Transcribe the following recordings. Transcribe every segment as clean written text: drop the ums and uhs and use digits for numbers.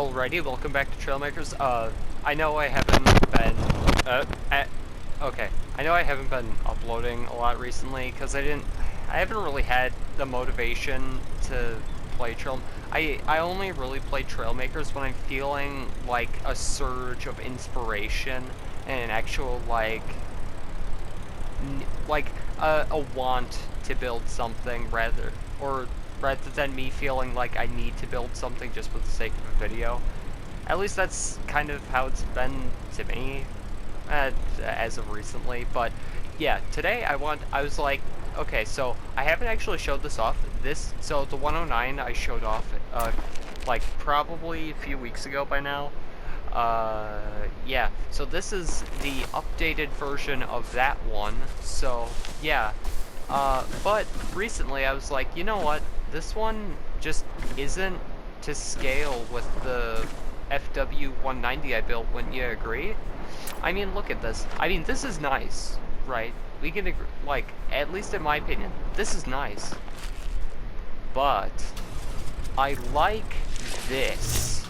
Alrighty, welcome back to Trailmakers. I know I haven't been, okay. I know I haven't been uploading a lot recently, because I haven't really had the motivation to play I only really play Trailmakers when I'm feeling, like, a surge of inspiration, and an actual, like, a want to build something, rather than me feeling like I need to build something just for the sake of a video. At least that's kind of how it's been to me, as of recently. But yeah, today I was like, okay, so I haven't actually showed this off. So the 109 I showed off, like probably a few weeks ago by now. Yeah, so this is the updated version of that one. So yeah, but recently I was like, you know what? This one just isn't to scale with the Bf-109 I built, wouldn't you agree? I mean, look at this. I mean, this is nice, right? We can agree, like, at least in my opinion, this is nice. But I like this.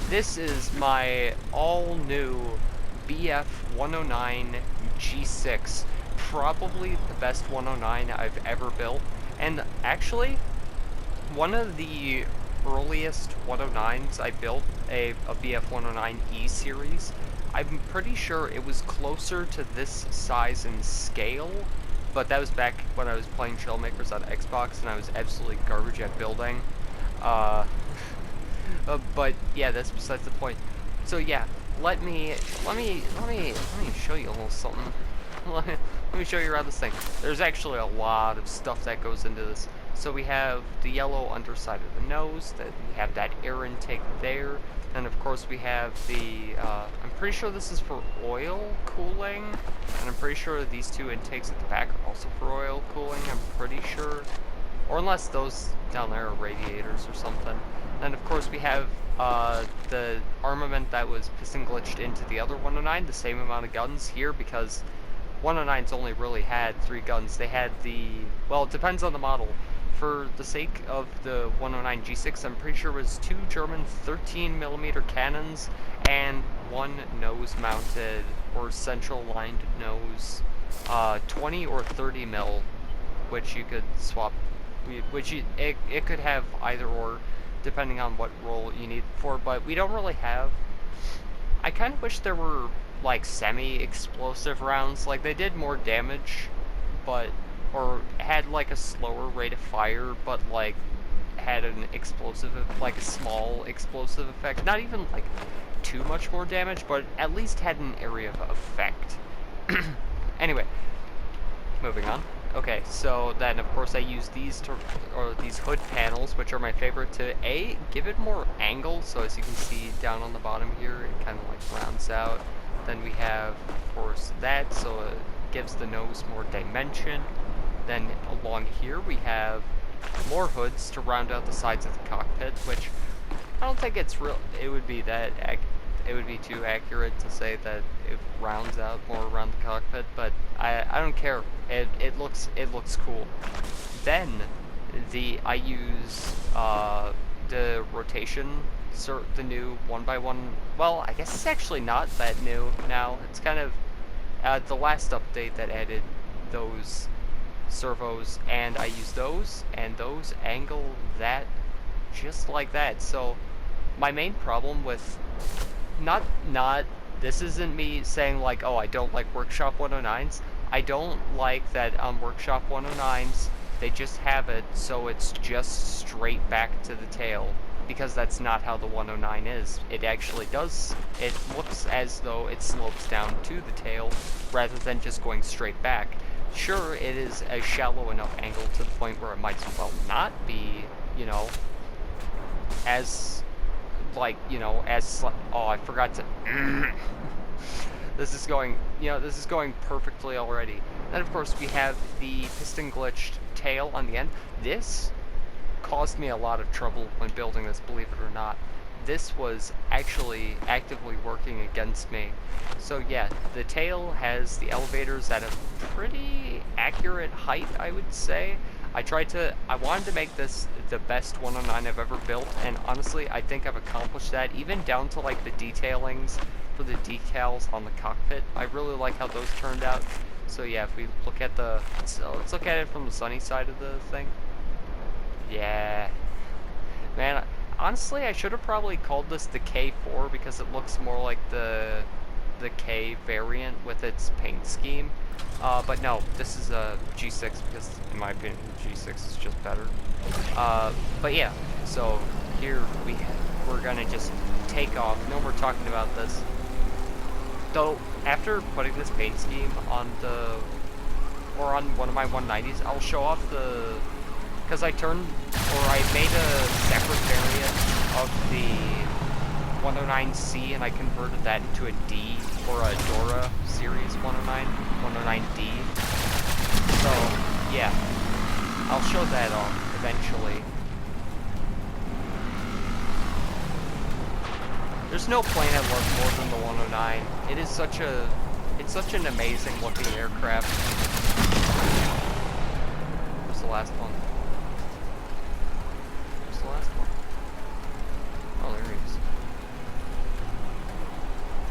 This is my all-new Bf-109 G6. Probably the best 109 I've ever built. And actually, one of the earliest 109s I built, a Bf-109E series, I'm pretty sure it was closer to this size and scale, but that was back when I was playing Trailmakers on Xbox and I was absolutely garbage at building. But yeah, that's besides the point. So yeah, let me show you a little something. Let me show you around this thing. There's actually a lot of stuff that goes into this. So we have the yellow underside of the nose, that we have that air intake there, and of course we have the, I'm pretty sure this is for oil cooling, and I'm pretty sure these two intakes at the back are also for oil cooling, I'm pretty sure. Or unless those down there are radiators or something. And of course we have the armament that was piston glitched into the other 109, the same amount of guns here, because 109's only really had 3 guns. They had the, well, it depends on the model. For the sake of the 109 G6, I'm pretty sure it was 2 German 13mm cannons and 1 nose-mounted or central-lined nose, 20 or 30 mil, which you could swap, it could have either or, depending on what role you need for, but we don't really have. I kind of wish there were, like, semi-explosive rounds. Like, they did more damage, but, or had, like, a slower rate of fire, but, like, had an explosive, like, a small explosive effect. Not even, like, too much more damage, but at least had an area of effect. Anyway, moving on. Okay, so then of course I use these these hood panels, which are my favorite, to give it more angle. So as you can see down on the bottom here, it kind of like rounds out. Then we have, of course, that, so it gives the nose more dimension. Then along here we have more hoods to round out the sides of the cockpit, which I don't think it's real. It would be too accurate to say that it rounds out more around the cockpit, but I don't care. It looks cool. Then I use the rotation, the new 1x1. Well, I guess it's actually not that new now. It's kind of the last update that added those servos, and I use those, and those angle that just like that. So my main problem with this isn't me saying like, oh, I don't like Workshop 109s. I don't like that Workshop 109s, they just have it so it's just straight back to the tail, because that's not how the 109 is. It actually does, it looks as though it slopes down to the tail rather than just going straight back. Sure, it is a shallow enough angle to the point where it might as well not be, you know, as, like, you know, as, oh, I forgot to, this is going perfectly already. Then of course we have the piston glitched tail on the end. This caused me a lot of trouble when building this, believe it or not. This was actually actively working against me. So yeah, the tail has the elevators at a pretty accurate height, I would say. I wanted to make this the best 109 I've ever built, and honestly, I think I've accomplished that, even down to like the detailings for the decals on the cockpit. I really like how those turned out. So yeah, if we look at the, let's look at it from the sunny side of the thing. Yeah, man. Honestly, I should have probably called this the K4 because it looks more like the K variant with its paint scheme. But no, this is a G6 because, in my opinion, the G6 is just better. But yeah, so here we're gonna just take off. No more talking about this. Though, after putting this paint scheme on on one of my 190s, I'll show off because I made a separate variant of the 109C and I converted that into a D, or a Dora series 109D. So, yeah, I'll show that off eventually. There's no plane I love more than the 109. It's such an amazing looking aircraft. Where's the last one? Where's the last one? Oh, there he is.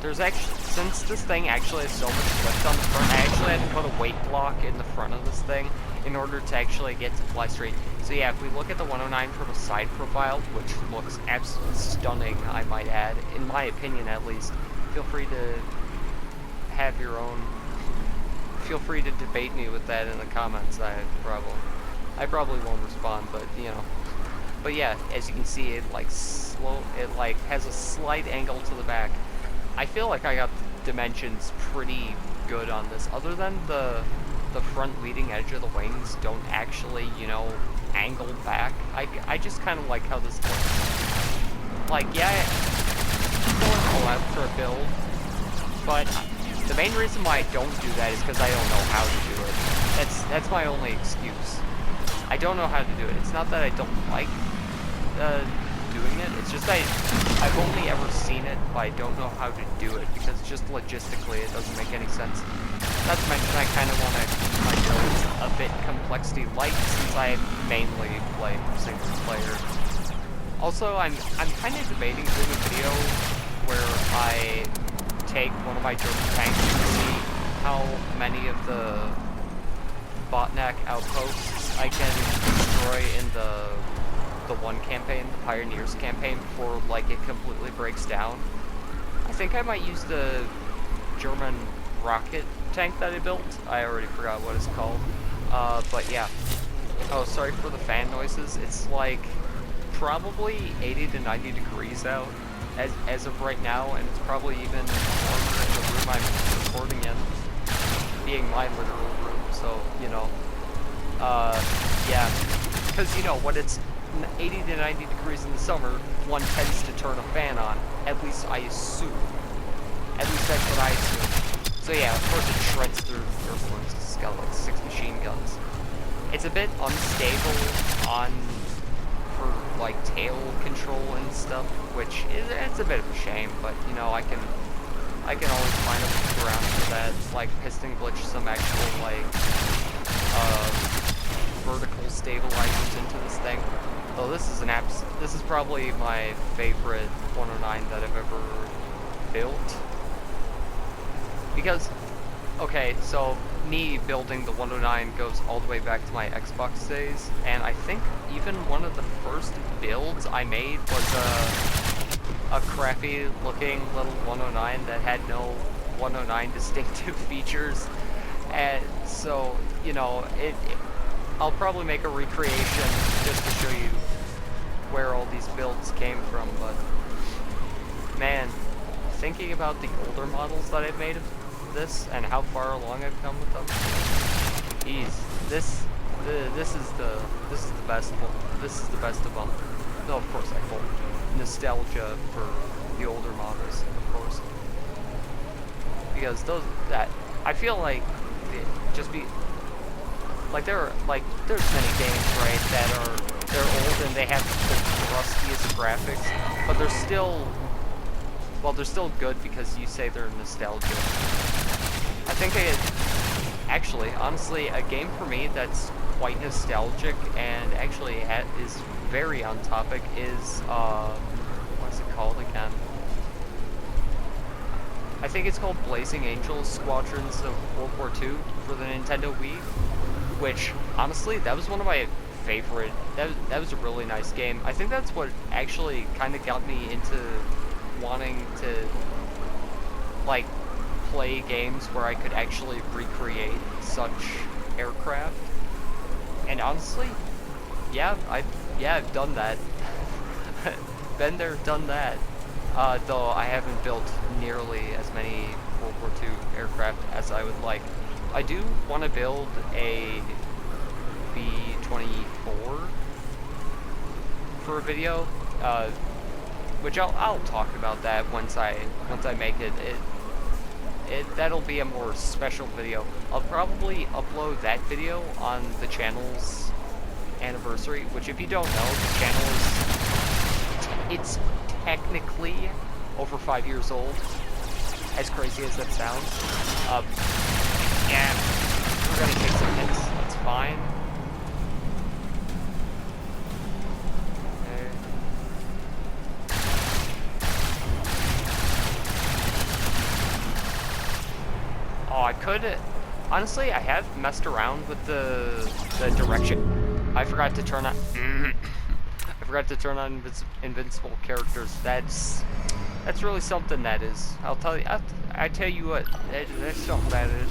There's actually, since this thing actually has so much lift on the front, I actually had to put a weight block in the front of this thing in order to actually get to fly straight. So yeah, if we look at the 109 from a side profile, which looks absolutely stunning, I might add, in my opinion at least, feel free to have your own, feel free to debate me with that in the comments. I probably won't respond, but you know. But yeah, as you can see, it has a slight angle to the back. I feel like I got the dimensions pretty good on this, other than the front leading edge of the wings don't actually, you know, angle back. I just kind of like how this looks. Like, yeah, I'm going all out for a build, but the main reason why I don't do that is because I don't know how to do it. That's my only excuse. I don't know how to do it. It's not that I don't like doing it. It's just I've only ever seen it, but I don't know how to do it because just logistically it doesn't make any sense. Not to mention I kind of want to keep my builds a bit complexity light since I mainly play single player. Also, I'm kind of debating doing a video where I take one of my German tanks to see how many of the Botneck outposts I can destroy in the one campaign, the Pioneers campaign, before like it completely breaks down. I think I might use the German rocket tank that I built. I already forgot what it's called. But yeah. Oh, sorry for the fan noises. It's like probably 80 to 90 degrees out as of right now, and it's probably even warmer in the room I'm recording in, being my literal room. So, you know, yeah, because you know when it's 80 to 90 degrees in the summer, one tends to turn a fan on. At least I assume. At least that's what I assume. So yeah, of course it shreds through airplanes. It's got like 6 machine guns. It's a bit unstable for like tail control and stuff, which it's a bit of a shame. But you know, I can always find a workaround for that, like piston glitch some actual like vertical stabilizers into this thing. So this is probably my favorite 109 that I've ever built. Because, okay, so me building the 109 goes all the way back to my Xbox days, and I think even one of the first builds I made was a crappy looking little 109 that had no 109 distinctive features. And so, you know, I'll probably make a recreation just to show you where all these builds came from, but man, thinking about the older models that I've made of this and how far along I've come with them, this is the best one. This is the best of them. No, of course I hold nostalgia for the older models, of course, because I feel like there's many games, right, they're old and they have the rustiest graphics, but they're still good because you say they're nostalgia. I think honestly, a game for me that's quite nostalgic and actually is very on topic is, what's it called again? I think it's called Blazing Angels Squadrons of World War II for the Nintendo Wii, which, honestly, that was one of my favorite, that was a really nice game. I think that's what actually kind of got me into wanting to, like, play games where I could actually recreate such aircraft. And honestly, yeah, I've done that. Been there, done that. Though I haven't built nearly as many World War II aircraft as I would like. I do want to build a B-24 for a video, which I'll talk about that once I make it. That'll be a more special video. I'll probably upload that video on the channel's anniversary, which, if you don't know, the channel it's technically over 5 years old, as crazy as that sounds. Yeah, we're gonna take some hits, that's fine. Okay. Oh, I could, honestly, I have messed around with the direction. I forgot to turn on, I forgot to turn on invincible characters. That's really something, that is. I'll tell you, I tell you what, that's something that is.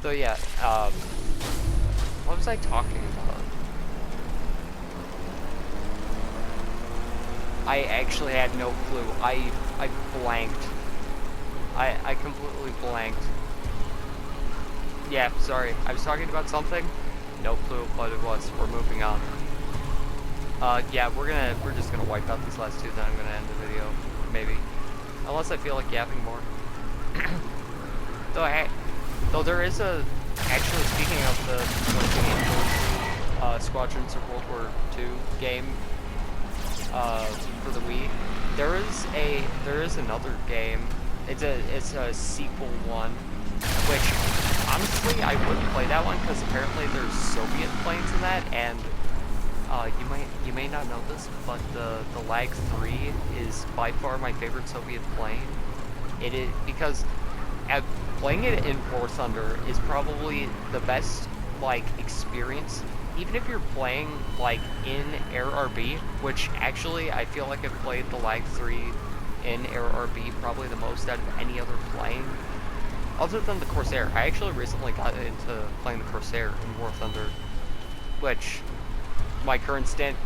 So yeah, what was I talking about? I actually had no clue. I blanked. I completely blanked. Yeah, sorry. I was talking about something. No clue what it was. We're moving on. Yeah, we're just gonna wipe out these last two, then I'm gonna end the video. Maybe. Unless I feel like yapping more. Though there is actually, speaking of the Squadrons of World War II game, for the Wii, there is another game. It's a sequel one, which, honestly, I wouldn't play that one, because apparently there's Soviet planes in that, and you may not know this, but the Lag 3 is by far my favorite Soviet plane. It is, because playing it in War Thunder is probably the best, like, experience, even if you're playing, like, in Air RB, which actually I feel like I've played the Lag 3 in Air RB probably the most out of any other plane, other than the Corsair. I actually recently got into playing the Corsair in War Thunder, which my current stand,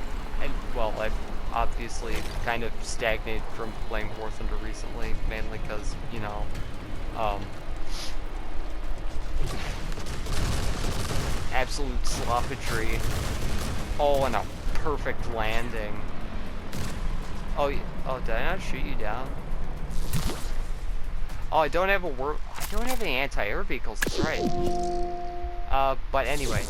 and well, I've obviously kind of stagnated from playing War Thunder recently, mainly because, you know, absolute sloppatry. Oh, and a perfect landing. Oh, did I not shoot you down? Oh, I don't have any anti-air vehicles, that's right. But anyway,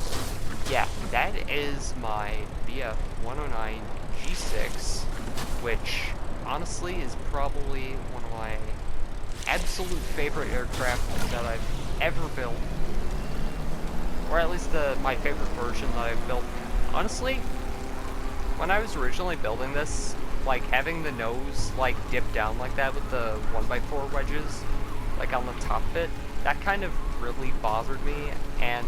yeah, that is my Bf-109 G6, which honestly is probably one of my absolute favorite aircraft that I've ever built, or at least my favorite version that I've built. Honestly, when I was originally building this, like, having the nose, like, dip down like that with the 1x4 wedges, like, on the top of it, that kind of really bothered me, and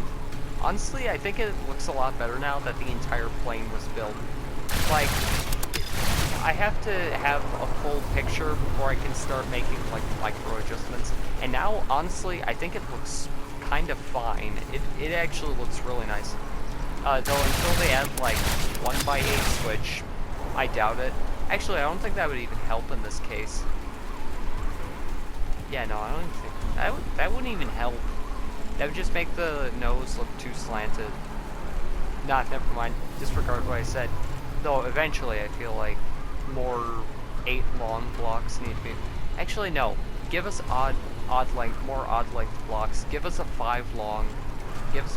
honestly, I think it looks a lot better now that the entire plane was built. Like, I have to have a full picture before I can start making, like, micro adjustments, and now, honestly, I think it looks kind of fine. It actually looks really nice. Though until they add, like, 1x8, which I doubt it. Actually, I don't think that would even help in this case. Yeah, no, I don't even think that wouldn't even help. That would just make the nose look too slanted. Nah, never mind. Disregard what I said. Though eventually, I feel like more 8 long blocks need to be. Actually, no. Give us more odd length blocks. Give us a 5 long. Give us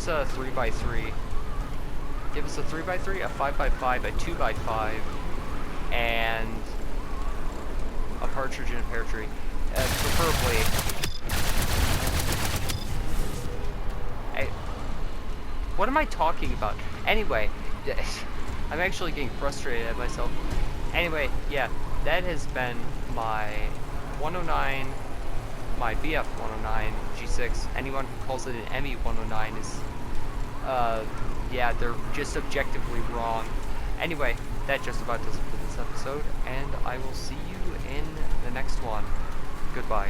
a 3x3. Give us a 3x3, a 5x5, a 2x5, and a partridge in a pear tree. Preferably. What am I talking about? Anyway, I'm actually getting frustrated at myself. Anyway, yeah, that has been my 109, my Bf-109 G6. Anyone who calls it an ME-109 is, yeah, they're just objectively wrong. Anyway, that just about does it for this episode, and I will see you in the next one. Goodbye.